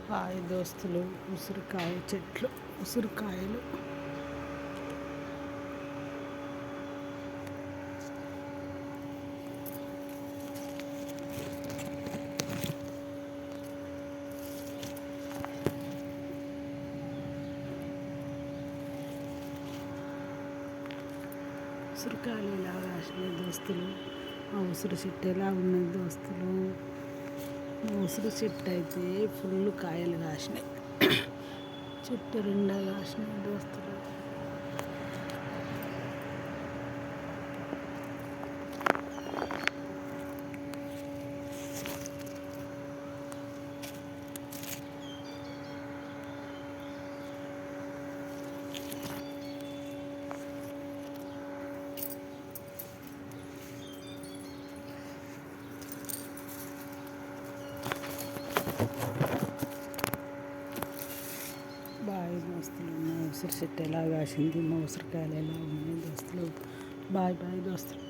Hi దోస్తులు, ఉసిరికాయ చెట్లు, ఉసిరికాయలు. ఉసిరికాయలు ఇలా కాసినాయి దోస్తులు. ఆ ఉసిరి చెట్టు ఎలా ఉన్నది దోస్తులు. ఉసిరి చెట్టు అయితే ఫుల్ కాయలు కాసినాయి. చెట్టు రెండా కాసినాయి దోస్తులు. బాయ్ దోస్తులు, మా ఉసిరి చెట్టు ఎలా కాసింది, మా ఉసిరికాయలు ఎలా ఉన్నాయి దోస్తులు. బాయ్ బాయ్ దోస్తులు.